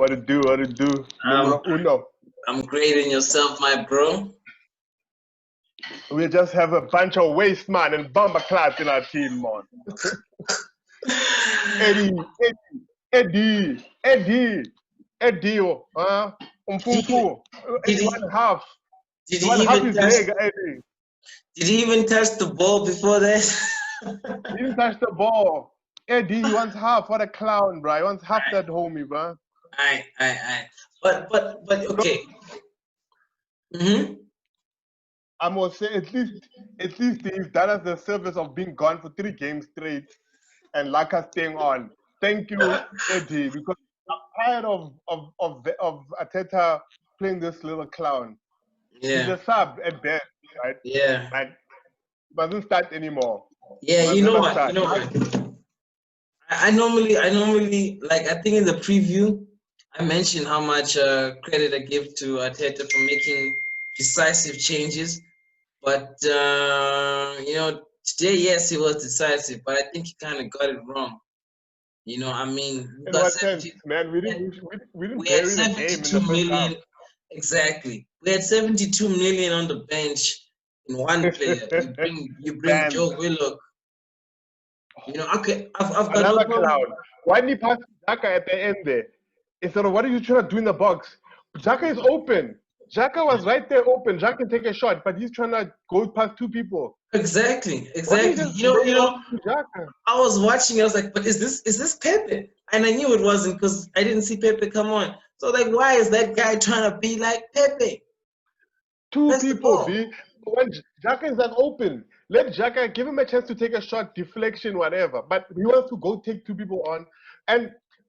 What to do? What to do? Numero uno. I'm great in yourself, my bro. We just have a bunch of waste man and bomber class in our team, man. Eddie, Umfunfu. One half. Did One he half even his touch? leg, Eddie. Did he even touch the ball before that? He didn't touch the ball. Eddie, he wants half. What a clown, bro. He wants half that homie, bro. Aye. But okay. I must say, at least he's done us the service of being gone for 3 games straight and Laka staying on. Thank you, Eddie, because I'm tired of Arteta playing this little clown. Yeah. He's a sub at best, right? Yeah. Like, he doesn't start anymore. Yeah, you know what? I normally like, I think in the preview I mentioned how much credit I give to Arteta for making decisive changes, but today, yes, he was decisive, but I think he kind of got it wrong. I mean, in what sense, man? We didn't bury the game in the first half. Exactly. We had 72 million on the bench in one player. You bring Joe Willock. Okay, I've got another no clown. Why didn't he pass Xhaka at the end there? Instead of, what are you trying to do in the box? Xhaka is open. Xhaka was right there open. Xhaka can take a shot, but he's trying to go past 2 people. Exactly. I was watching. I was like, but is this Pepe? And I knew it wasn't because I didn't see Pepe come on. So like, why is that guy trying to be like Pepe? 2 people, B. When Xhaka is not open, let Xhaka, give him a chance to take a shot, deflection, whatever. But he wants to go take 2 people on.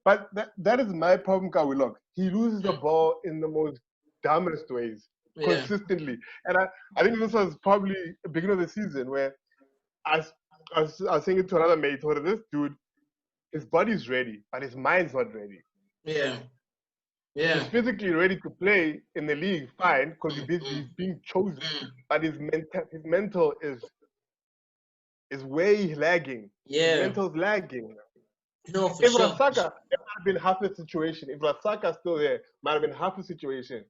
But that is my problem, Kawilok. He loses the ball in the most dumbest ways, consistently. And I think this was probably the beginning of the season where I was saying it to another mate, this dude, his body's ready, but his mind's not ready. Yeah. He's physically ready to play in the league, fine, because he's being chosen. But his mental is way lagging. Yeah. His mental's lagging. No, for sure. Rasaka, it might have been half the situation. If Rasaka's still there, might have been half the situation.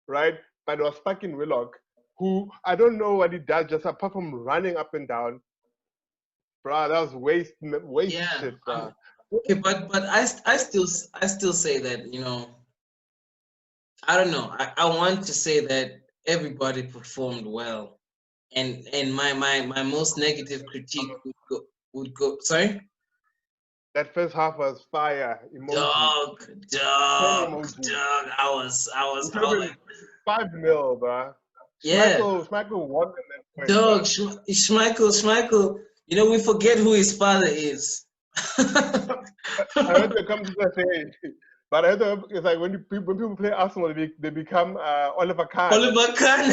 Right? But it was fucking Willock, who I don't know what he does just apart from running up and down. Bruh, that was waste shit, bruh. Okay, but I still say that, I don't know. I want to say that everybody performed well. And my most negative critique would go sorry? That first half was fire. Dog. I was 5-0, bro. Yeah. Schmeichel won in that point. Dog, Schmeichel. We forget who his father is. I heard they come to say, but I heard it's like when people play Arsenal, they become Oliver Kahn. Oliver Kahn.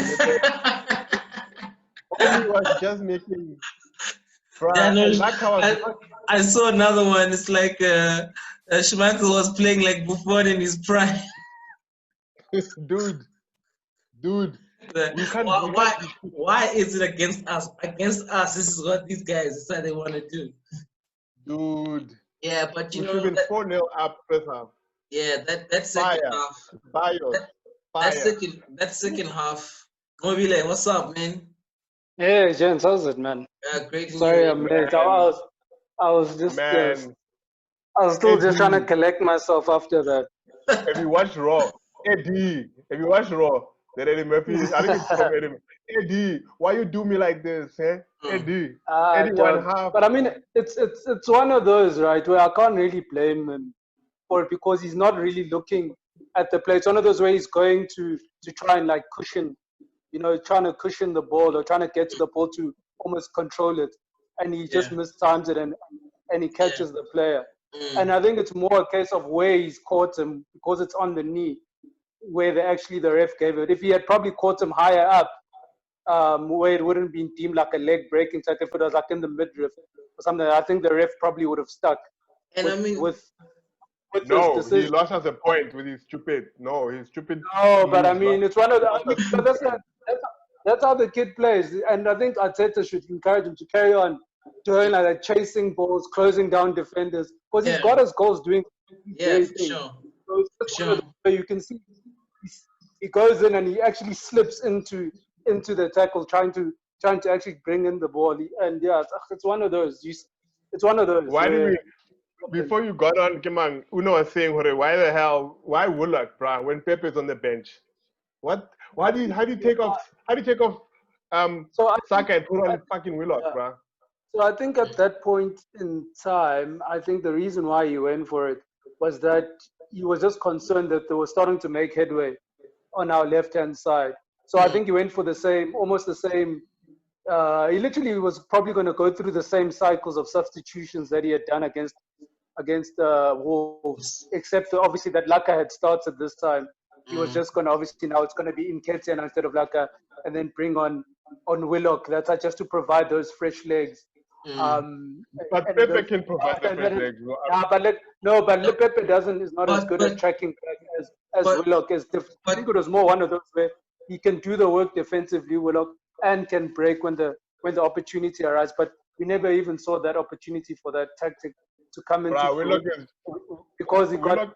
He was just making. I saw another one. It's like Schmeichel was playing like Buffon in his prime. Dude. Why is it against us? Against us, this is what these guys decide they want to do. Dude. Yeah, but we should have been 4-0 up first half. Yeah, that second half. That second half. Mobile, what's up, man? Hey, gents, how's it, man? Great. Sorry, I'm late. I was just, I was still just trying to collect myself after that. Have you watched Raw? Eddie, have you watched Raw? That Eddie Murphy, I think it's from Eddie. Eddie, why you do me like this, eh? Eddie, Eddie 1/2. But I mean, it's one of those, right, where I can't really blame him for it because he's not really looking at the play. It's one of those where he's going to try and like cushion, trying to cushion the ball or trying to get to the ball to almost control it, and he just mistimes it and he catches the player. And I think it's more a case of where he's caught him because it's on the knee, where the ref gave it. If he had probably caught him higher up, where it wouldn't be deemed like a leg breaking, so if it was like in the midriff or something, I think the ref probably would have stuck. And with no, he lost us a point with his stupid. No, he's stupid. No, but I mean, it's one of the. That's how the kid plays, and I think Arteta should encourage him to carry on doing like that, chasing balls, closing down defenders, because he's got his goals doing. Yeah, for sure. So it's just one of Sure. those where you can see he goes in and he actually slips into the tackle, trying to actually bring in the ball. And yeah, it's one of those. It's one of those. Why did Where, we? Before you got on, Kimang, Uno was saying, why the hell? Why Willock, bruh, when Pepe's on the bench? What? Why do you? How do you take off? How do you take off? so I think, Saka and put on fucking Willock, yeah. bruh. So I think at that point in time, I think the reason why he went for it was that he was just concerned that they were starting to make headway on our left-hand side. So I think he went for almost the same. He literally was probably going to go through the same cycles of substitutions that he had done against Wolves, except obviously that Laka had started this time. He was just going to, obviously now it's going to be Nketiah instead of Laka, and then bring on Willock. That's just to provide those fresh legs. But Pepe can provide the fresh legs. But Pepe is not as good at tracking back as Willock is. I think it was more one of those where he can do the work defensively, Willock, and can break when the opportunity arises. But we never even saw that opportunity for that tactic to come into fruition because he got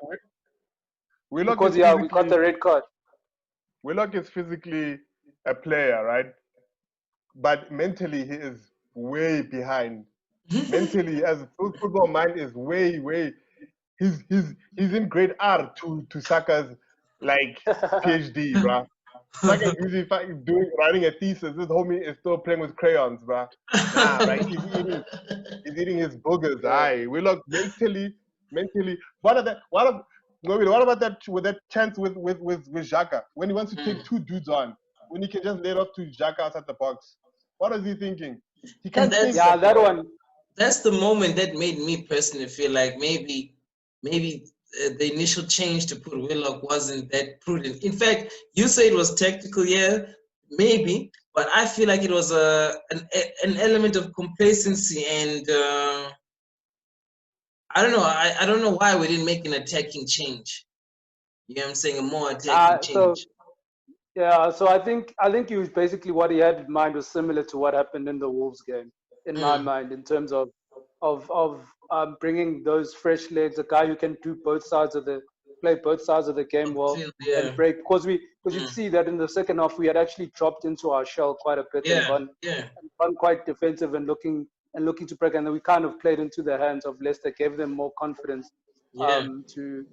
we got the red card. Willock is physically a player, right? But mentally, he is way behind. Mentally, as football mind is way. He's in grade R to Saka's like PhD, bruh. Saka is busy writing a thesis. This homie is still playing with crayons, bruh. Nah, right? He's eating his boogers. Aye, Willock mentally. What about that with that chance with Xhaka when he wants to take two dudes on when he can just lay it off to Xhaka outside the box? What is he thinking? He can't think. Yeah, that one. That's the moment that made me personally feel like maybe the initial change to put Willock wasn't that prudent. In fact, you say it was tactical, yeah, maybe, but I feel like it was an element of complacency, and I don't know. I don't know why we didn't make an attacking change. You know what I'm saying? A more attacking change. So I think he was basically what he had in mind was similar to what happened in the Wolves game, in my mind, in terms of bringing those fresh legs, a guy who can do both sides of the game well and break. Because you'd see that in the second half we had actually dropped into our shell quite a bit and gone quite defensive and looking to break, and then we kind of played into the hands of Leicester, gave them more confidence to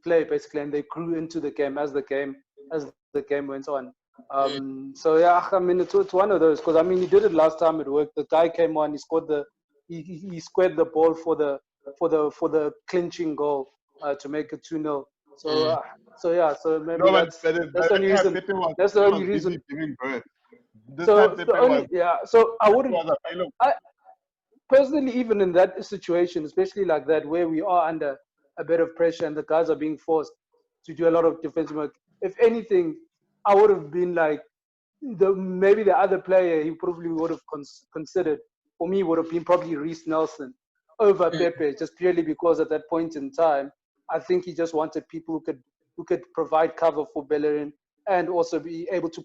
play basically, and they grew into the game as the game went on. So yeah, I mean it's one of those, because I mean he did it last time, it worked. The guy came on, he scored he squared the ball for the clinching goal to make it 2-0. So maybe that's the only reason. That's the only reason. So I wouldn't. Personally, even in that situation, especially like that, where we are under a bit of pressure and the guys are being forced to do a lot of defensive work, if anything, I would have been like, maybe the other player he probably would have considered, for me, would have been probably Reece Nelson over Pepe, just purely because at that point in time, I think he just wanted people who could provide cover for Bellerin and also be able to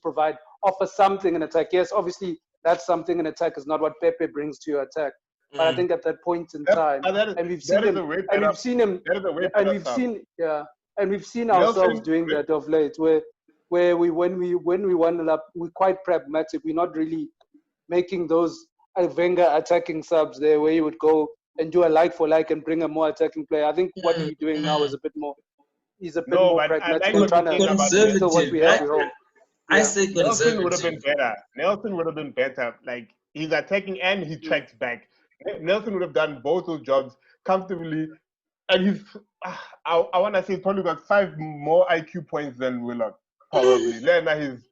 offer something in attack. Yes, obviously, that's something in attack is not what Pepe brings to your attack. But I think at that point in time, and we've seen ourselves doing that of late, where when we wind up, we're quite pragmatic. We're not really making those Wenger attacking subs there, where you would go and do a like for like and bring a more attacking player. I think what he's doing now is a bit more. He's a bit more pragmatic and trying to conservative. What we have, I say Nelson would have been better. Nelson would have been better. Like, he's attacking and he tracks back. Nelson would have done both those jobs comfortably, and he's. I want to say he's probably got 5 more IQ points than Willock. Probably. Lena, he's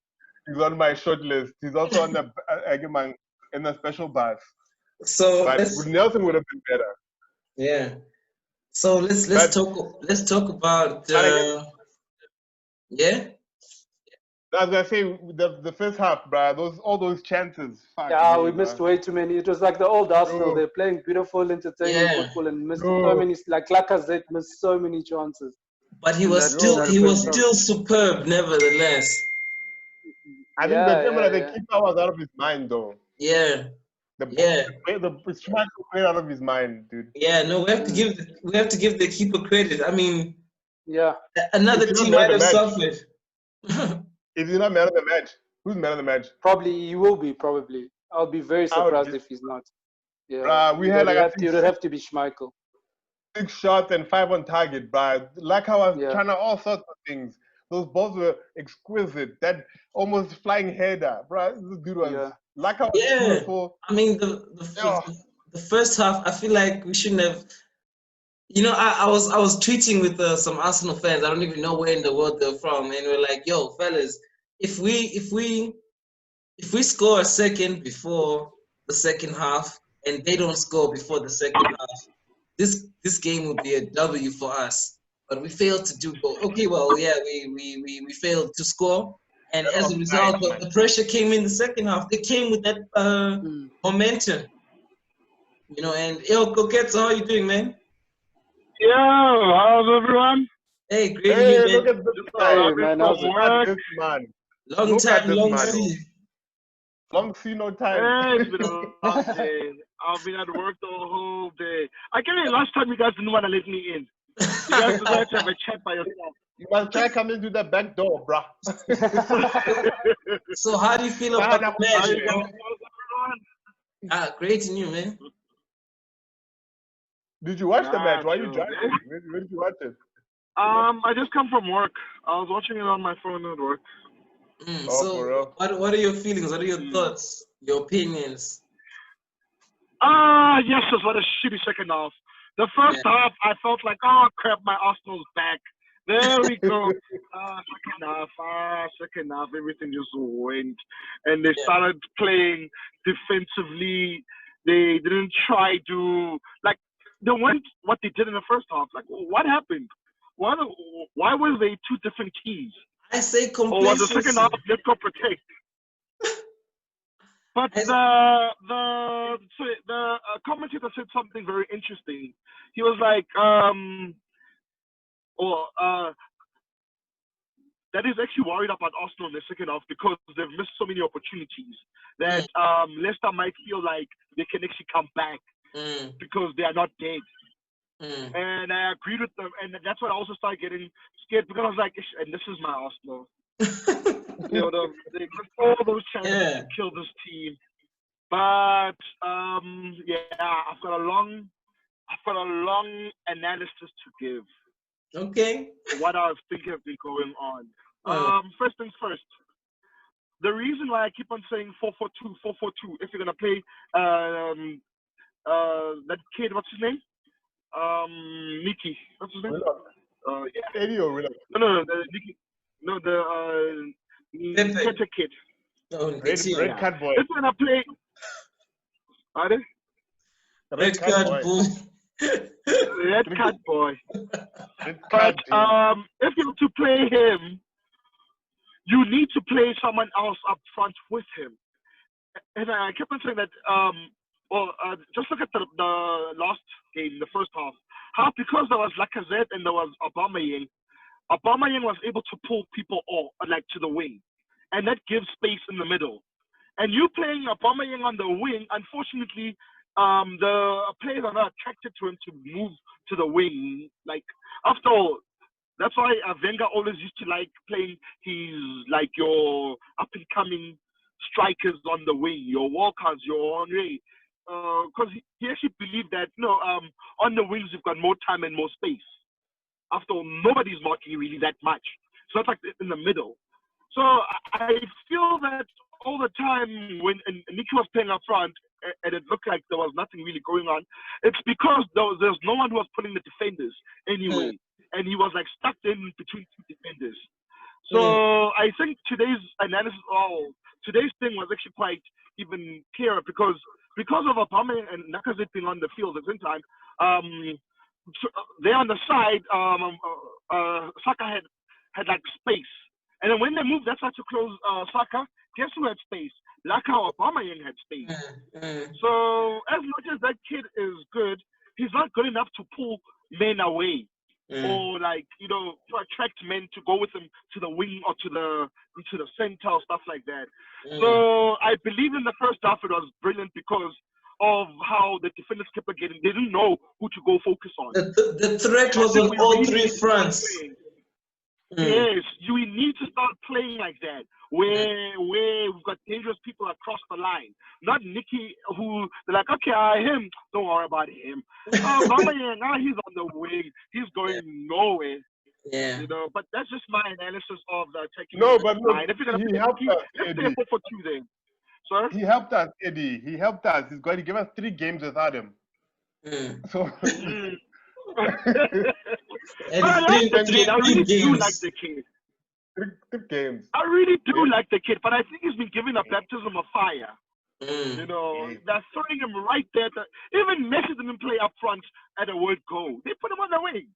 on my short list. He's also on the in the special bus. So but Nelson would have been better. Yeah. So let's talk about yeah. I was gonna say the first half, bro. All those chances. We missed way too many. It was like the old Arsenal. They're playing beautiful, entertaining football and missed so many. Like Lacazette missed so many chances. But he was still superb, nevertheless. I think the keeper was out of his mind, though. Yeah. Yeah. The Schmeichel played out of his mind, dude. Yeah, no, we have to give the keeper credit. I mean, Yeah. another It's not team man might of the have match. suffered. Is he not man of the match? Who's man of the match? Probably he will be. Probably. I'll be very I would surprised be. if he's not. Yeah. We had like I It think would have to be Schmeichel. 6 shots and 5 on target, bruh. Like how I was Yeah. trying to all sorts of things. Those balls were exquisite. That almost flying header, bruh. This dude was Yeah. like how Yeah, beautiful. I mean Oh, the first half, I feel like we shouldn't have. You know, I was tweeting with some Arsenal fans. I don't even know where in the world they're from, and we're like, "Yo, fellas, if we score a second before the second half, and they don't score before the second half, this game will be a W for us." But we failed to do both. Okay, well, yeah, we failed to score, and as a offside, result, man. the pressure came in the second half. They came with that momentum, you know. And yo, Coquette, how are you doing, man? Yo, how's everyone? Hey, great to Hey, you, look man. at this Just guy. arriving man, from how's it? Look at work. this man. Long Look at time, this long man. see. Long see, no time. Hey, it's been a long day. I've been at work the whole day. I can't remember last time you guys didn't want to let me in. You guys decided to have a chat by yourself. You must try coming through the back door, bruh. So how do you feel about the How match, you guys? bro? How's everyone? Great to you, man. Did you watch the match? Why are you Joe. driving? Where did you watch it? I just come from work. I was watching it on my phone at work. Oh, for real? What are your feelings? What are your thoughts? Your opinions? Yes, it was what a shitty second half. The first half, I felt like, oh crap, my Arsenal's back. There we go. Second half, everything just went, and they started playing defensively. They didn't try to they went what they did in the first half. Like, what happened? Why were they two different teams? I say Or was the complacency. second half let's go protect? But the commentator said something very interesting. He was like, that is actually worried about Arsenal in the second half because they've missed so many opportunities that Leicester might feel like they can actually come back because they are not dead. And I agreed with them, and that's when I also started getting scared because I was like, and this is my Arsenal. You know, they missed all those chances to kill this team. But I've got a long analysis to give. Okay. What I think has been going on. First things first. The reason why I keep on saying 4-4-2, 4-4-2, if you're gonna play that kid, what's his name? Nicky. What's his name? Eddie or Willow? No, the Nicky. No, the Tete kid. Red card boy. If you're gonna play. Pardon? Red card boy. Red card boy. But if you're to play him, you need to play someone else up front with him. And I kept on saying that. Just look at the last game, the first half. How because there was Lacazette and there was Aubameyang was able to pull people all to the wing, and that gives space in the middle. And you playing Aubameyang on the wing, unfortunately, the players are not attracted to him to move to the wing. Like, after all, that's why Wenger always used to like playing your up-and-coming strikers on the wing, your Walkers, your Henry. Because he actually believed that, on the wings you've got more time and more space. After all, nobody's marking really that much. It's not like in the middle. So I feel that all the time when Nicky was playing up front and it looked like there was nothing really going on, it's because there's no one who was pulling the defenders anyway. And he was stuck in between two defenders. So I think today's thing was actually quite even clearer because of Aubameyang and Lacazette being on the field at the same time. There on the side, Saka had space. And then when they moved that side to close Saka, guess who had space? Aubameyang had space. So as much as that kid is good, he's not good enough to pull men away. Or to attract men to go with him to the wing or to the center or stuff like that. So I believe in the first half it was brilliant because of how the defenders kept on getting. They didn't know who to go focus on. The threat was on all three fronts. Yes, we need to start playing like that, where we've got dangerous people across the line. Not Nicky, who they're like, okay, him, don't worry about him. Mama, now he's on the wing, he's going nowhere. Yeah. You know, but that's just my analysis of the attacking line. If you're gonna he helped us, Eddie. For 2 then. Sir? He helped us, Eddie. He helped us. He's going to give us 3 games without him. So. And I like the kid. I really do like the kid. 3 games. I really do like the kid, but I think he's been given a baptism of fire. You know, they're throwing him right there. Even Messi didn't play up front at a word goal. They put him on the wing.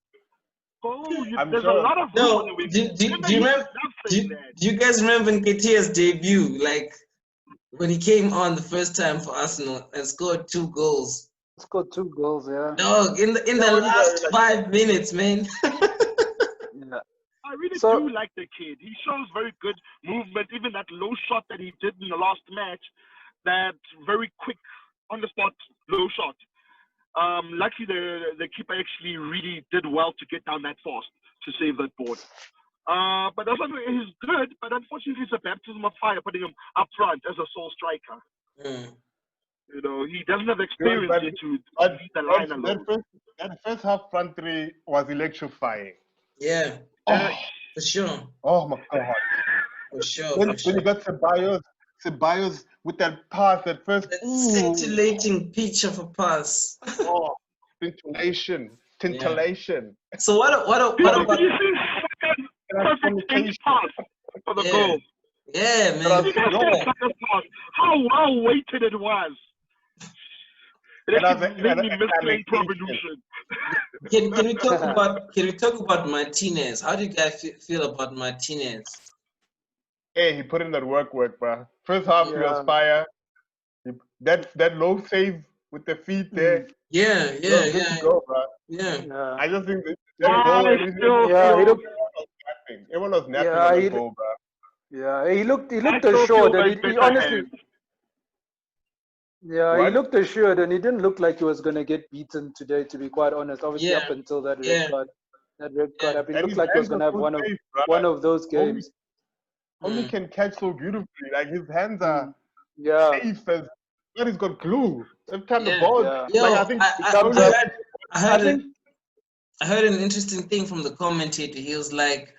There's a lot of room on the wing. Do you guys remember Nketiah's debut? Like when he came on the first time for Arsenal and scored 2 goals. Scored 2 goals, yeah. Dog, in the last 5 minutes, man. Yeah. I really do like the kid. He shows very good movement. Even that low shot that he did in the last match, that very quick, on the spot low shot. Luckily, the keeper actually really did well to get down that fast to save that board. But that's he's good. But unfortunately, it's a baptism of fire putting him up front as a sole striker. You know, he doesn't have experience to lead the line alone. That first half front 3 was electrifying. Yeah, for sure. Oh my God. For sure. When you got Ceballos with that pass, that first scintillating pitch of a pass. Scintillation. Yeah. So what about perfect pass for the goal? Yeah, man. How well weighted it was. It actually made me misplay Provolution. Can we talk about Martinez? How do you guys feel about Martinez? Hey, he put in that work, bro. First half, he was fire. That low save with the feet there. Yeah. To go, bro. Yeah. I just think that goal. Everyone was napping on the goal, bro. Yeah, he looked assured, and he honestly. Yeah, he looked assured, and he didn't look like he was going to get beaten today. To be quite honest, obviously up until that red card, he looked like he was going to have one of those games. Only can catch so beautifully. Like his hands are safe as. But he's got glue. Every time the ball. I heard an interesting thing from the commentator. He was like,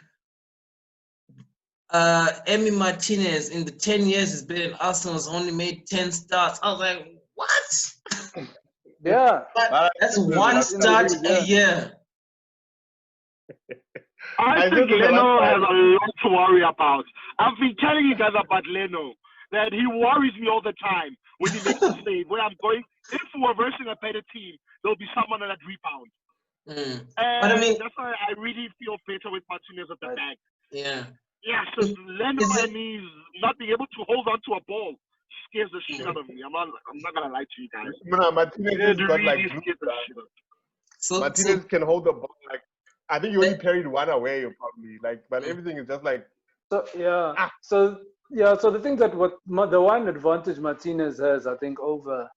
Emi Martinez in the 10 years he's been in Arsenal has only made 10 starts. I was like, what? Yeah. That's 1 start a year. I think Leno has a lot to worry about. I've been telling you guys about Leno, that he worries me all the time when he makes a save. Where I'm going, if we're versing a better team, there'll be someone on that rebound. And but I mean, that's why I really feel better with Martinez at the back. Yeah. Yeah, so Leno and he's not being able to hold on to a ball scares the shit out of me. I'm not gonna lie to you guys. Martinez got really Martinez can hold the ball. Like I think you only carried 1 away, probably. Like, but everything is just like. So the thing that the one advantage Martinez has, I think, over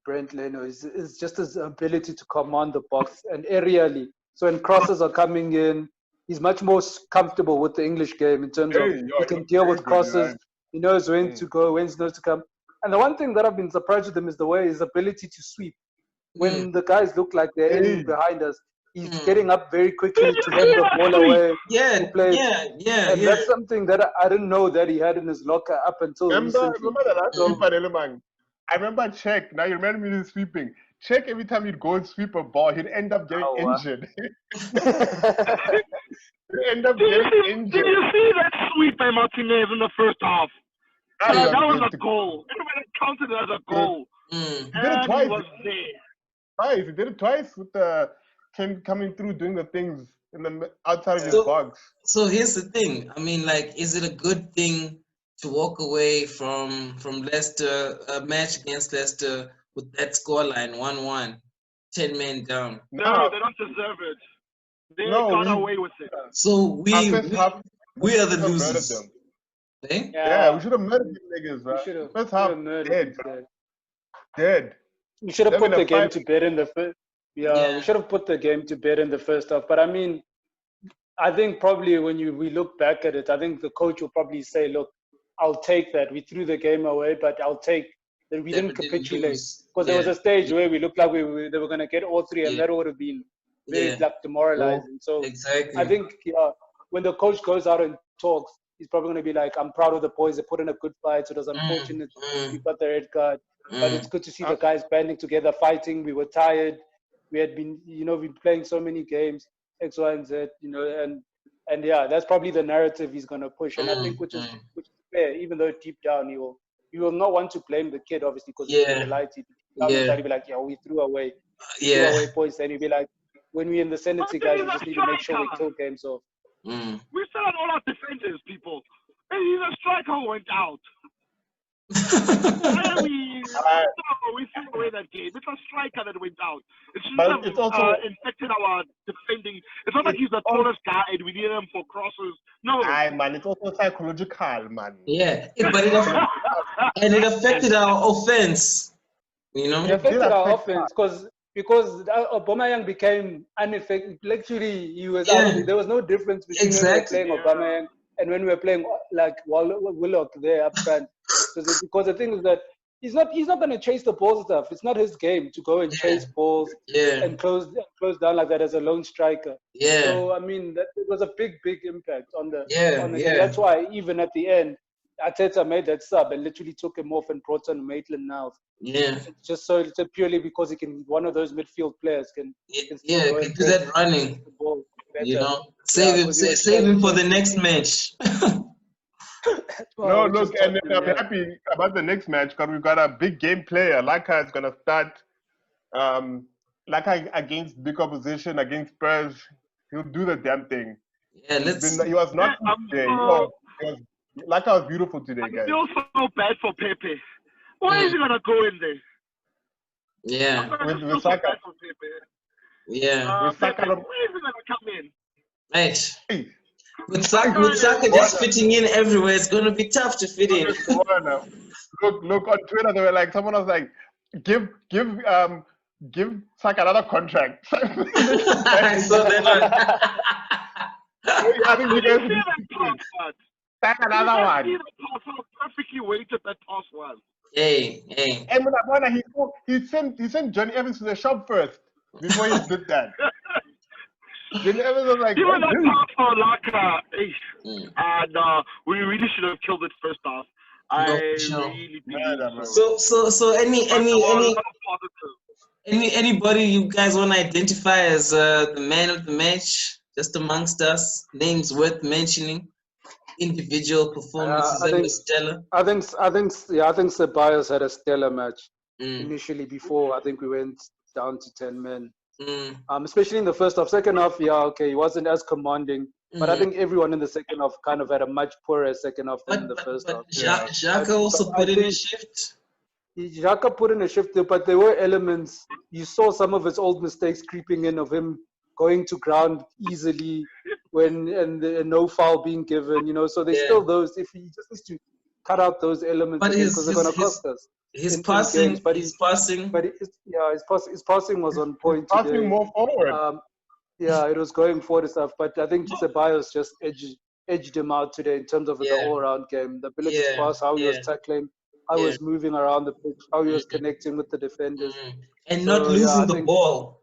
Brent Leno is just his ability to command the box and aerially. So when crosses are coming in, he's much more comfortable with the English game in terms of he can deal with crosses. Right? He knows when to go, when not to come. And the one thing that I've been surprised with him is his ability to sweep. When the guys look like they're in behind us, he's getting up very quickly to hand the ball away. Yeah, and that's something that I didn't know that he had in his locker up until recently. Remember the last I remember Czech. Now you remember me sweeping. Czech, every time he'd go and sweep a ball, he'd end up getting injured. He'd end up getting injured. Did you see that sweep by Martinez in the first half? That was a goal. Everybody counted it as a goal. He did it twice. He was there. He did it twice with the coming through, doing the things in the outside of his box. So here's the thing. I mean, like, is it a good thing to walk away from Leicester, a match against Leicester with that scoreline, 1-1, 10 men down? No, they don't deserve it. They got away with it. So we are the losers. Yeah, we should have murdered these niggas, bro. First half, dead. dead. We should have Them put in a the game fight. to bed in the first. Yeah, we should have put the game to bed in the first half. But I mean, I think probably when we look back at it, I think the coach will probably say, "Look, I'll take that. We threw the game away, but I'll take that we didn't capitulate because there was a stage where we looked like they were going to get all three, and that would have been very like demoralizing." So exactly. I think when the coach goes out and talks, he's probably going to be like, "I'm proud of the boys. They put in a good fight. So it was unfortunate we got the red card, but it's good to see the guys banding together, fighting. We were tired. We had been, been playing so many games, X, Y, and Z, and yeah, that's probably the narrative he's going to push, and I think which is fair, even though deep down he will not want to blame the kid, obviously, because he's in the light. Down inside, he'll be like, "Yeah, we threw away points," and he'll be like, "When we're in the ascendancy, guys, we just need to make sure we kill games off." We still had all our defenders, people. And he's a striker who went out. We threw away that game. It's a striker that went out. It shouldn't have infected our defending. It's not like he's the tallest guy and we need him for crosses. No. Aye, man, it's also psychological, man. Yeah, but it affected our offense. It affected our offense because Aubameyang became ineffective. Literally, he was out. There was no difference between when we were playing Aubameyang and when we were playing like Willock there up front. Because the thing is that he's not going to chase the ball stuff. It's not his game to go and chase balls and close down like that as a lone striker. So I mean, it was a big impact on the game. That's why even at the end, Arteta made that sub and literally took him off and brought on Maitland-Niles. Just so it's purely because he can, one of those midfield players can still go and do that running. The ball better. Save him for the next match. No, look, and I'm happy about the next match because we've got a big game player. Laka is going to start. Laka against big opposition, against Spurs, he'll do the damn thing. Yeah, he was not today. Laka was beautiful today, guys. I feel so bad for Pepe. Why is he going to go in there? Yeah. With Saka. With Saka. Why is he going to come in? Right. With Saka just fitting in everywhere, it's going to be tough to fit in. Look on Twitter, they were like, someone was like, give Saka another contract. I saw that I think you guys Saka another one. How perfectly weighted that pass was. Hey. And he sent Johnny Evans to the shop first before he did that. Johnny Evans was like, even that pass for Laka, and we really should have killed it first off. Really believe so anybody you guys want to identify as the man of the match, just amongst us, names worth mentioning, individual performances that were stellar? I think Ceballos had a stellar match initially before I think we went down to 10 men. Especially in the first half. Second half, he wasn't as commanding, but I think everyone in the second half kind of had a much poorer second half than the first half. Xhaka also put in a shift. Xhaka put in a shift, but there were elements. You saw some of his old mistakes creeping in of him going to ground easily and no foul being given. So there's still those. If he just needs to cut out those elements because they're going to cost us. His passing his passing was on point today. Passing more forward. It was going forward and stuff. But I think Ceballos just edged him out today in terms of the all-round game. The ability to pass, how he was tackling, how he was moving around the pitch, how he was connecting with the defenders. And not losing the ball.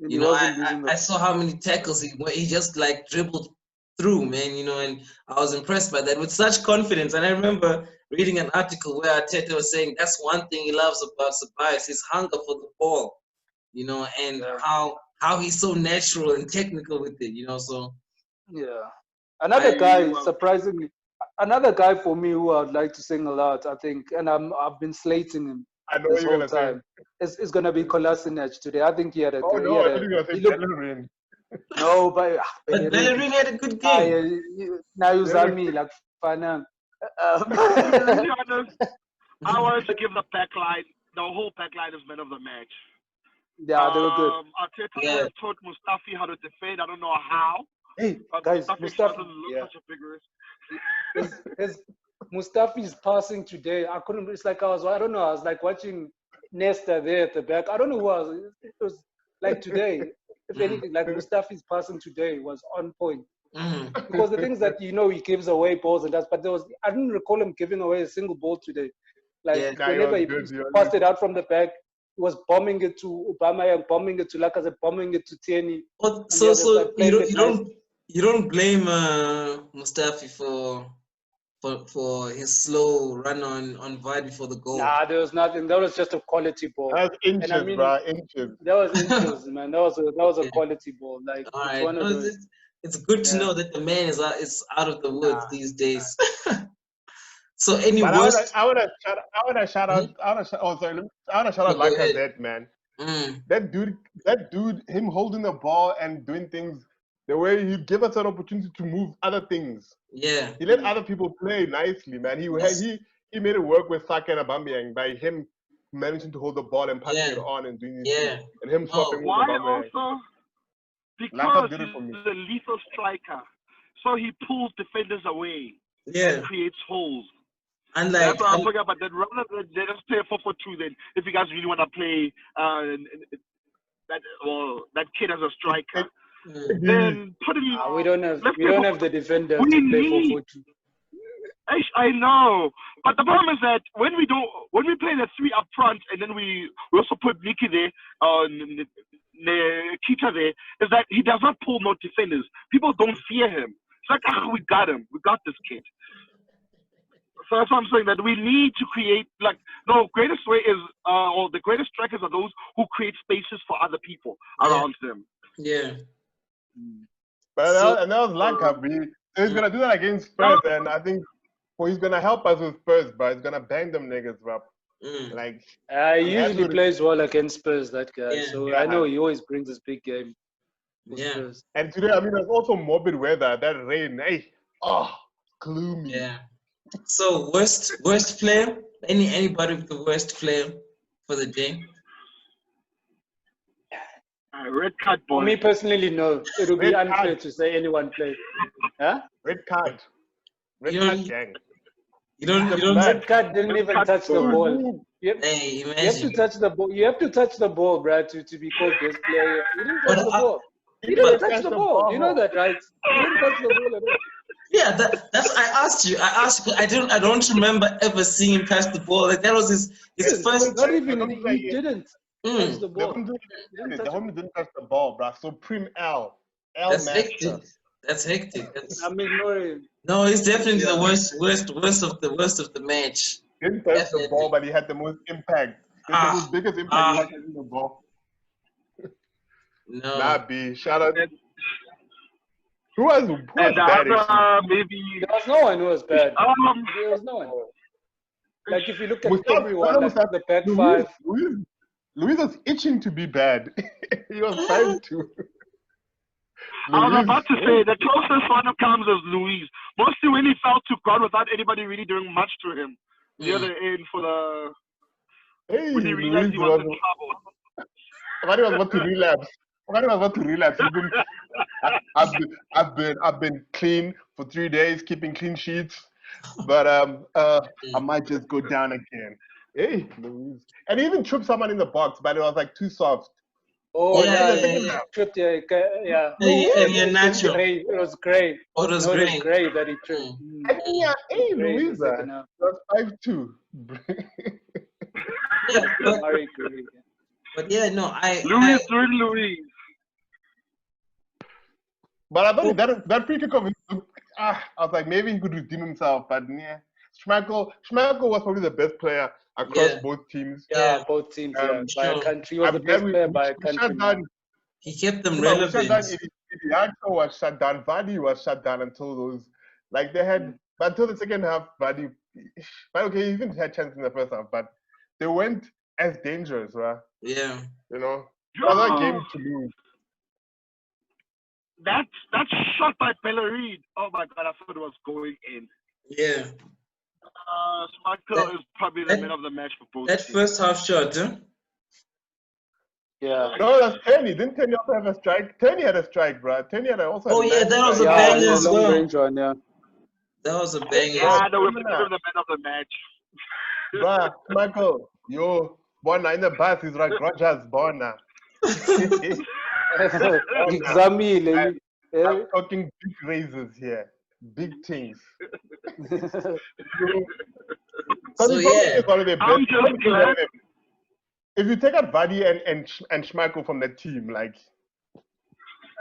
I saw how many tackles he just like dribbled through, man, and I was impressed by that with such confidence. And I remember reading an article where Arteta was saying that's one thing he loves about Ceballos, his hunger for the ball, and how he's so natural and technical with it, so. Yeah. Another guy for me who I'd like to single out, I think, and I've been slating him this whole time, is going to be Kolasinac today. I think he had a good game. I think you were saying Bellerin. No, but Bellerin had a good game. Now you on me like Fanan. To be honest, I wanted to give the whole back line is man of the match. Yeah, they were good. Arteta taught Mustafi how to defend. I don't know how. Hey, guys, Mustafi doesn't look such a big risk. Mustafi's passing today, I couldn't. It's like I was like watching Nesta there at the back. I don't know who else. It was like today. If anything, like Mustafi's passing today was on point. Because the things that he gives away balls and that, but I didn't recall him giving away a single ball today. Like whenever he passed it out from the back, he was bombing it to Obama, bombing it to Lacazette, bombing it to Tierney. So you don't blame Mustafi for his slow run on Vardy for the goal. Nah, there was nothing. That was just a quality ball. That was inches, bro. Inches. That was inches, man. That was a quality ball. Like it's one of those. It's good to know that the man is out of the woods these days. So any worst? I want to shout out Lacazette, man. That dude, him holding the ball and doing things the way he give us an opportunity to move other things. Yeah. He let other people play nicely, man. He made it work with Saka and Aubameyang by him managing to hold the ball and passing it on and doing these things. And him swapping with Aubameyang. Also? Because he's a lethal striker. So he pulls defenders away. And creates holes. And that's what I'm talking about. Then rather than just play 4-4-2, then if you guys really want to play that kid as a striker, then put him. We don't have the defender to play 4-4-2. I know, but the problem is that when we play the three up front and then we also put Nicky there, Kita there, is that he does not pull no defenders. People don't fear him. It's like, we got him. We got this kid. So that's what I'm saying, that we need to create, greatest way is, or the greatest strikers are those who create spaces for other people around them. Yeah. But that was Lanka. He's going to do that against Spurs, and I think he's going to help us with Spurs, but he's going to bang them niggas, bro. He usually plays well against Spurs, that guy. So I know he always brings this big game. Spurs. And today, there's also morbid weather. That rain, gloomy. Yeah. So worst player? Anybody with the worst player for the day? Red card, boy. For me personally, no. It would be unfair to say anyone played. Huh? Red card. Red card, gang. You don't. Red card didn't even touch the ball. You have to touch the ball. You have to touch the ball, Brad, to be called best player. You didn't touch the ball. You didn't touch the ball. You know that, right? You didn't touch the ball at all. Yeah, that's. I asked you. I don't remember ever seeing him pass the ball. Like that was his first. Not even. He didn't touch the ball. The homie didn't touch the ball, bro. Supreme L. That's hectic. That's hectic. I'm ignoring. No, he's definitely the worst of the match. Didn't touch the ball, but he had the most impact. The biggest impact he had touching the ball. No. Nah, B. Shout out. Who was bad? Maybe there was no one who was bad. There was no one. Like if you look at everyone, like the back five. Luis was itching to be bad. He was trying to. I was about to say the closest one who comes is Luis. Mostly when he fell to God without anybody really doing much to him. The other end for the. When he realized he was in trouble. Somebody was about to relapse. I've been clean for 3 days, keeping clean sheets, but I might just go down again. Hey, Luis. And he even tripped someone in the box, but it was like too soft. Oh yeah. Tripped, yeah. Nacho. It was great. Oh, it was great. It was great that he tripped. Hey, Louisa. That's 5'2". But yeah, no, Louis. But I thought that free kick of his, I was like, maybe he could redeem himself, but yeah. Schmeichel was probably the best player across both teams. Yeah, both teams. By a country, he was the best player by a country. He kept them relevant. Idiato was shut down. Vardy was shut down until those, like they had, but until the second half, Vardy, but okay, he even had chances in the first half, but they weren't as dangerous, right? Yeah. You know, another game to lose. That shot by Bellerin, oh my God, I thought it was going in. Yeah. Schmeichel is probably the man of the match for both that teams. first half shot, huh? Yeah. No, that's Turney. Didn't Turney also have a strike? Turney had a strike, bro. Turney had also. Oh yeah, that was a banger as well. Range one, yeah. That was a banger. Yeah, no, we're the man of the match. Bro, Schmeichel, yo, Bona in the bus, he's like, Rogers, Bona. Examile. I'm talking big raises here. Big things. So yeah, One of the I'm best. just glad. If you take out Vardy and Schmeichel from the team, like,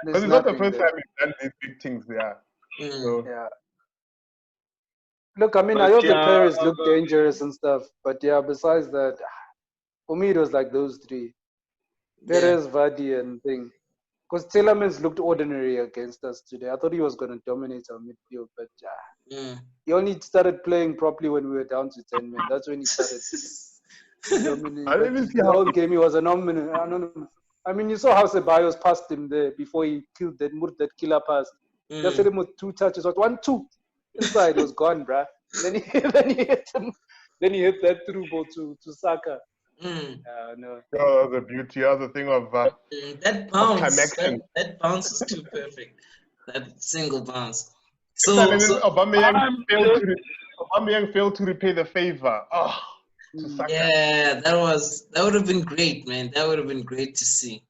because There's it's not the nothing first there. time he's done these big things, yeah. So, Yeah. Look, I mean, I But know the yeah, players look dangerous and stuff, but yeah, besides that, for me, it was like those three. yeah. Perez, Vardy, and thing. Because Telemans looked ordinary against us today. I thought he was going to dominate our midfield, but he only started playing properly when we were down to 10 men. That's when he started dominating. I But didn't see the how whole game, he was anonymous. I mean, you saw how Ceballos passed him there before he killed that killer pass. Just hit him with 2 touches. What 1-2 inside was gone, bruh. Then he hit him. Then he hit that through ball to Saka. No. that was a beauty. That was a thing of That bounce, climaxing. that bounce is too perfect. That single bounce. And So then Aubameyang failed to repay the favor. Oh, to Saka. yeah, that would have been great, man. That would have been great to see.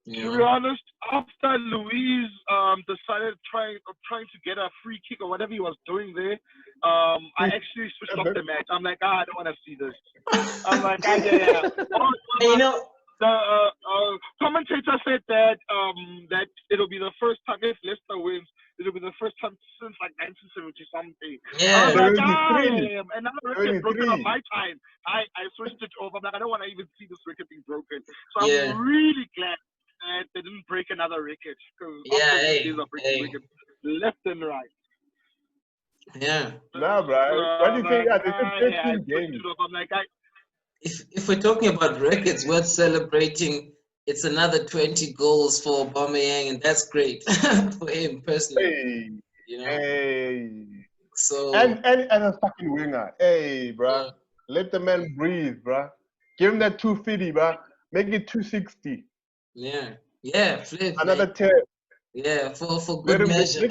To be honest, after Luis decided trying to get a free kick or whatever he was doing there, I actually switched off the match. I'm like, I don't want to see this. I'm like, yeah. You know, The commentator said that that it'll be the first time if Leicester wins. It'll be the first time since like 1970 something. yeah. I was like, another record broken on my time. I switched it off. I'm like, I don't want to even see this record being broken. So I'm really glad that they didn't break another record. Because records left and right. Yeah. Nah, bro. What do you think? Yeah, this is 13 games. I'm like, If we're talking about records worth celebrating, it's another 20 goals for Aubameyang, and that's great for him personally. Hey, you know. Hey. So and a fucking winger. Hey, bro. Let the man breathe, bro. Give him that 250, bro. Make it 260. Yeah, flip. Another 10. Yeah, for good measure.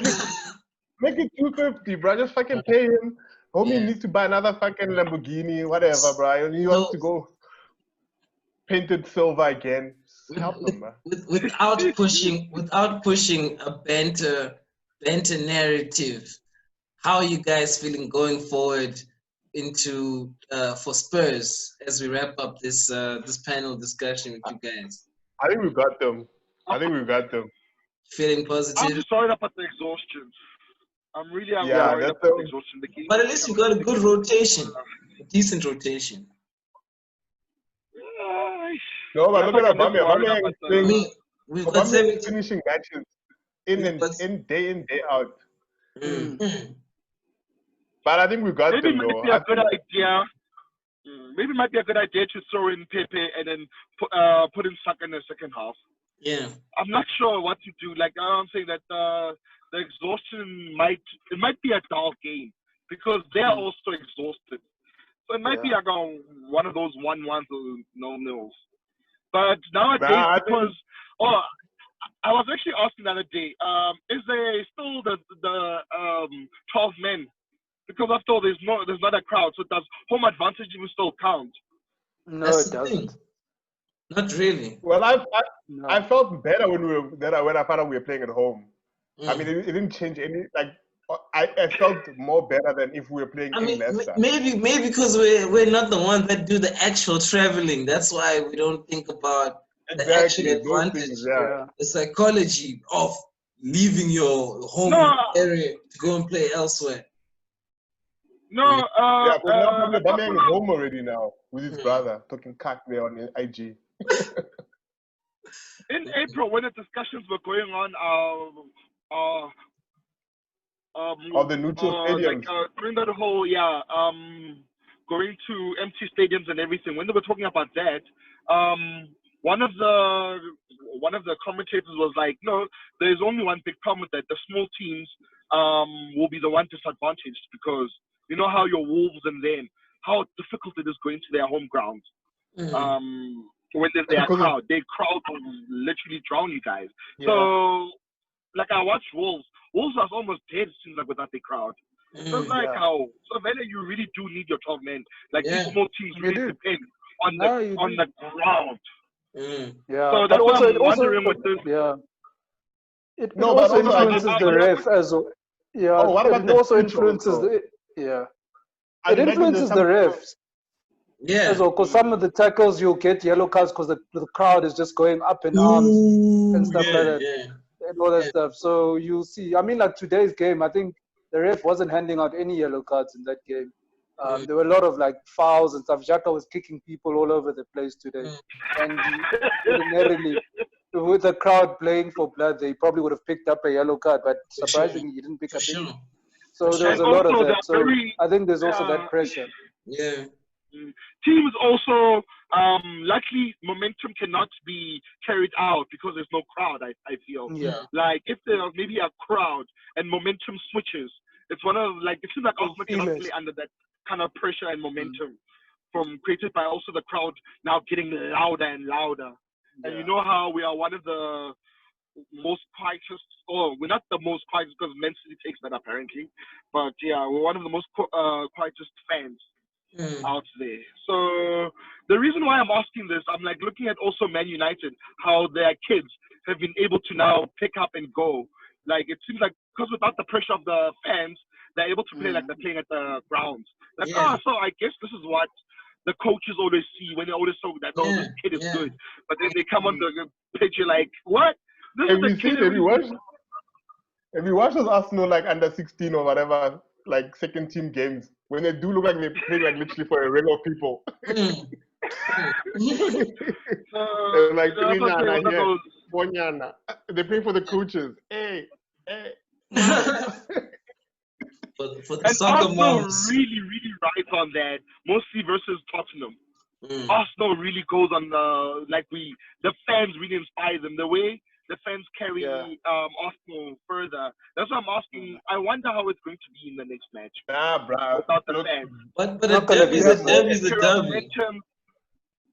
Make it 250, bro. Just fucking pay him. Homie needs to buy another fucking Lamborghini, whatever, bro. He wants to go painted silver again. Help him, bro. Without pushing a banter narrative. How are you guys feeling going forward into for Spurs as we wrap up this panel discussion with you guys? I think we got them. Feeling positive. I'm just sorry about the exhaustion. I'm really worried about the exhaustion. But at least you got a good rotation, a decent rotation. No, but look at Aubameyang. We've got 7 finishing matches in day out. But I think we got them, though. Maybe it might be a good idea to throw in Pepe and then put in Saka in the second half. Yeah. I'm not sure what to do. Like I'm saying that the exhaustion might be a dull game because they're also exhausted. So it might be like one of those 1-1s or no-nils. But nowadays, I was actually asking the other day, is there still the 12 men? Because after all, there's not a crowd. So does home advantage even still count? No, it doesn't. Not really. Well, I felt better when I found out we were playing at home. I mean, it didn't change any. Like I felt more better than if we were playing in Leicester. Maybe because we're not the ones that do the actual traveling. That's why we don't think about the actual advantage. The psychology of leaving your home area to go and play elsewhere. No, but now Aubameyang is home already now with his brother talking cock there on IG. In April, when the discussions were going on, the neutral stadiums, during that whole going to empty stadiums and everything. When they were talking about that, one of the commentators was like, "No, there's only one big problem with that. The small teams will be the one disadvantaged because you know how your Wolves and then how difficult it is going to their home grounds. When there's their crowd, their crowd will literally drown you guys. Yeah. So, like I watched Wolves. Wolves was almost dead, it seems like, without the crowd. So it's like how, so then you really do need your 12 men. Like these small teams really depend on the ground. Yeah, So but that's also what I'm wondering with this. yeah, it No, but also also I influences get. the ref as well. Yeah, Oh, what about it the also future influences also? the yeah. I'd It imagine there's influences the some. refs Yeah. as well, because some of the tackles you'll get yellow cards because the crowd is just going up in arms and stuff like that and all that stuff. So you'll see. I mean, like today's game, I think the ref wasn't handing out any yellow cards in that game. There were a lot of like fouls and stuff. Xhaka was kicking people all over the place today, and ordinarily, with the crowd playing for blood, they probably would have picked up a yellow card. But surprisingly, he didn't pick up any. So there was And a lot of also, that. So I think there's also that pressure. Yeah. Teams also, luckily, momentum cannot be carried out because there's no crowd. I feel like if there's maybe a crowd and momentum switches, it's one of like it seems like Arsenal cannot play under that kind of pressure and momentum from created by also the crowd now getting louder and louder. And you know how we are one of the most quietest, or we're not the most quietest because Man City takes that apparently, but yeah, we're one of the most quietest fans out there. So the reason why I'm asking this, I'm like looking at also Man United, how their kids have been able to now pick up and go. Like it seems like because without the pressure of the fans, they're able to play like they're playing at the grounds. Like so I guess this is what the coaches always see when they always say that this kid is good, but then they come on the pitch, you're like, what? This is the kid. Have you watched those Arsenal like under 16 or whatever, like second team games when they do look like they play like literally for a ring of people? Like they play for the coaches. Hey. For the and soccer Arsenal moms. really rides on that, mostly versus Tottenham. Arsenal really goes on the fans really inspire them. The way the fans carry Arsenal further. That's why I'm asking. I wonder how it's going to be in the next match. Bruh. Without the fans. But a derby is a derby.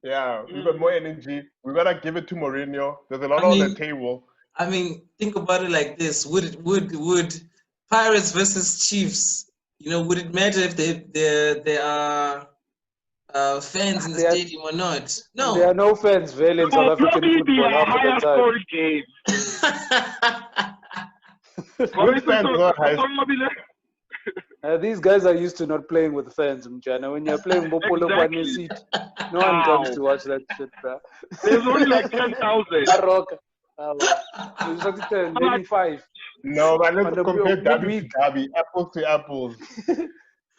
Yeah, we got more energy. We gotta give it to Mourinho. There's a lot on the table. I mean, think about it like this: would Pirates versus Chiefs? Would it matter if there are fans in the stadium or not? No, there are no fans really in South African probably be football a half higher of the scoring game. These guys are used to not playing with fans, Mjana. When you're playing Bopolo Kwane seat, no one comes to watch that shit, bro. There's only like 10,000. Maybe 5. No, but let's compare derby to derby, apples to apples.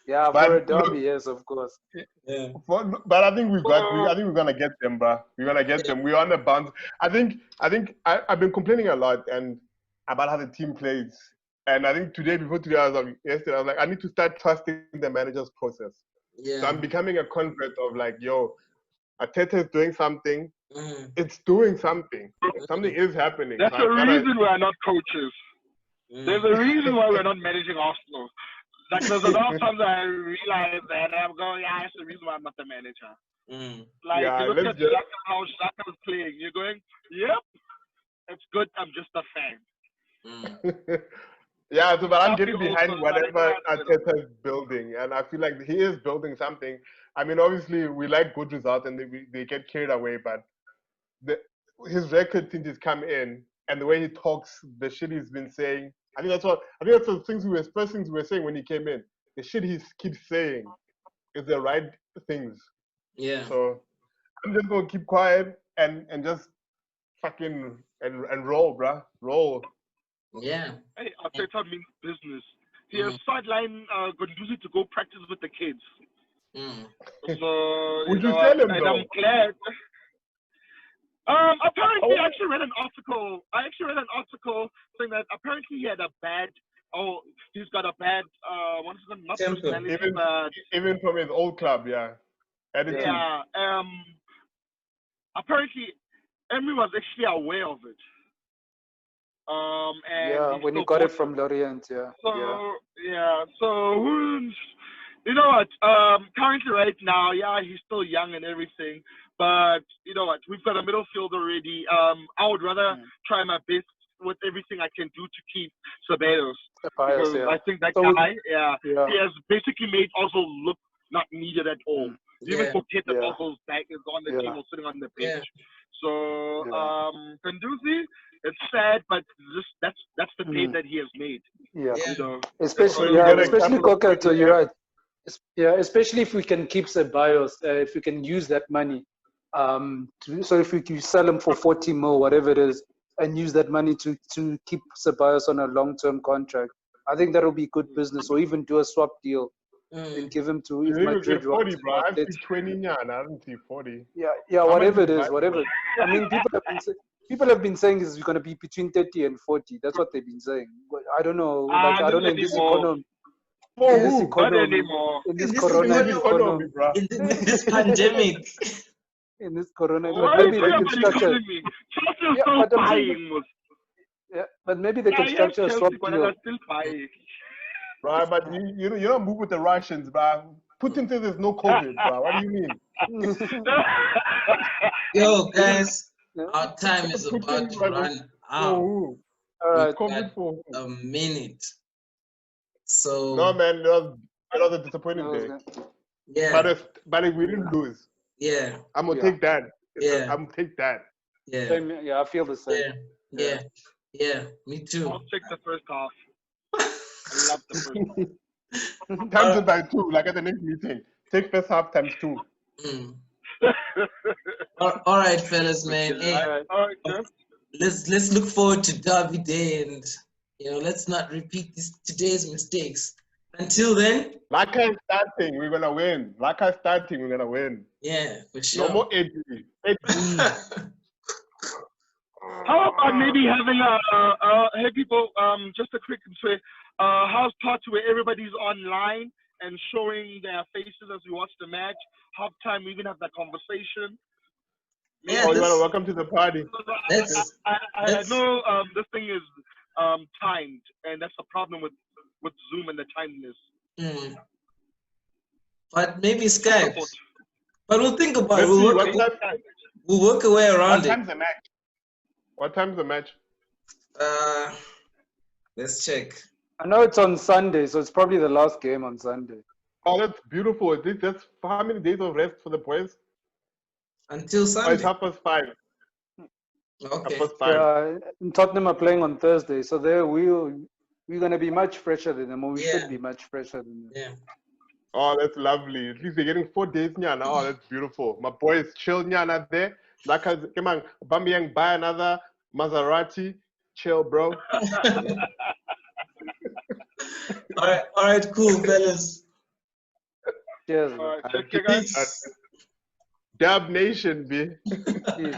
Yeah, but for a derby, yes, of course. Yeah. But I think I think we're gonna get them, bro. We're gonna get them. We're on the bounce. I think I've been complaining a lot and about how the team plays. And I think yesterday, I was like, I need to start trusting the manager's process. Yeah. So I'm becoming a convert of like, yo, Arteta is doing something. It's doing something. Something is happening. That's the reason we're not coaches. There's a reason why we're not managing Arsenal. Like there's a lot of times I realize that and I'm going, that's the reason why I'm not the manager. Like you look at how Xhaka is playing, you're going, yep, it's good. I'm just a fan. Yeah, so but I'm getting behind whatever Arteta is building, and I feel like he is building something. I mean, obviously, we like good results, and they get carried away, but his record since he's come in, and the way he talks, the shit he's been saying, I think that's the first things we were saying when he came in. The shit he keeps saying is the right things. Yeah. So I'm just gonna keep quiet and just fucking and roll, bruh. Roll. Yeah. Hey, Arteta means business. He has sidelined Gunduzi to go practice with the kids. So would you tell him and though? I'm glad. Apparently, I actually read an article. Saying that apparently he had a bad. He's got a bad. What is it? Not personality, but even from his old club, yeah. Attitude. Yeah. Apparently, Emery was actually aware of it. And when he got it from Lorient, So you know what? Currently, right now, he's still young and everything. But you know what? We've got a middle field already. I would rather try my best with everything I can do to keep Ceballos. Because I think that guy, he has basically made Ozil look not needed at all. You even forget that Yeah. all those back is on the team or sitting on the bench. So Panduzi, it's sad, but just that's the pay that he has made. Yeah. Yeah. You know, Especially, You yeah, get a especially couple of Kokato, you're right. Yeah, especially if we can keep Ceballos, if we can use that money. So if we can sell him for 40 mil, whatever it is, and use that money to keep Ceballos on a long-term contract, I think that'll be good business. Or even do a swap deal and give him to You if need to Madrid get 40, wants him. bro. Or I Atletico. see 20 now. I don't see 40. Yeah, How much whatever is it is, that? whatever. I mean, people have been saying it's going to be between 30 and 40. That's what they've been saying. But I don't know. Like, I don't know in this economy. For In this who? not economy, anymore. in this In this corona In this economy, economy, bro. in this pandemic. in this corona, Why but are you maybe they talking can about structure. economy? Chelsea is Yeah, still but I'm saying, buying. yeah, but maybe they can Yes, structure a swap Chelsea, but deal. they're still buying. Bro, but you don't move with the Russians, bro. Putin says there's no COVID, bro. What do you mean? Yo, guys, Yeah. our time is about to run out. For who? All right. COVID for who? A minute. So No, man, it was a disappointing day. yeah, But we didn't lose. yeah, I'm gonna take that. Yeah. I'm gonna take that. yeah, Same, yeah, I feel the same. yeah. Me too. I'll take the first half. I love the first half. Times it by 2, like at the next meeting. Take first half times 2. Mm. All right, fellas, man. Hey, All right, Jeff. let's look forward to Derby Day, and let's not repeat today's mistakes. Until then, Like I starting, we're gonna win. Like I starting, we're gonna win. yeah, for sure. No more edgy. How about maybe having hey people, just a quick say, house party where everybody's online and showing their faces as we watch the match. Halftime, we even have that conversation. Yeah, you wanna welcome to the party? I know this thing is timed, and that's the problem with Zoom and the timeliness. But maybe Skype. But we'll think about it. Let's We'll work a way around What time's the match? What time's the match? Let's check. I know it's on Sunday, so it's probably the last game on Sunday. Oh, that's beautiful. That's how many days of rest for the boys? Until Oh, Sunday. it's 5:30. Okay. 5:30. Tottenham are playing on Thursday, so we're going to be much fresher than them, or we should be much fresher than them. Yeah. Oh, that's lovely. At least they're getting 4 days, Nyana. Oh, that's beautiful. My boys chill, Nyana, there. Like, come on, Bambiang, buy another Maserati. Chill, bro. All right, cool, fellas. Cheers. All right, take care, guys. Dub Nation, B. Cheers.